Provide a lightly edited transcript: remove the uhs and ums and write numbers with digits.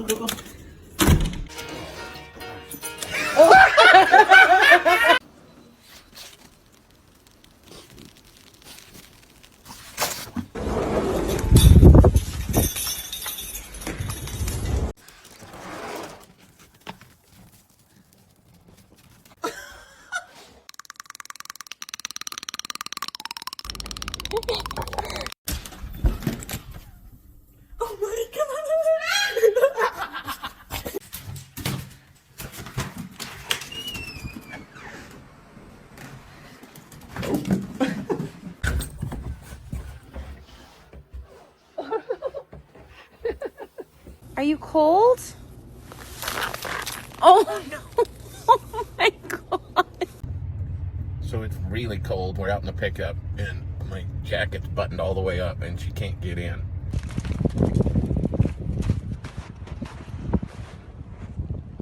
go. Oh my god! Are you cold? Oh no! Oh my god! So it's really cold. We're out in the pickup, and my jacket's buttoned all the way up, and she can't get in.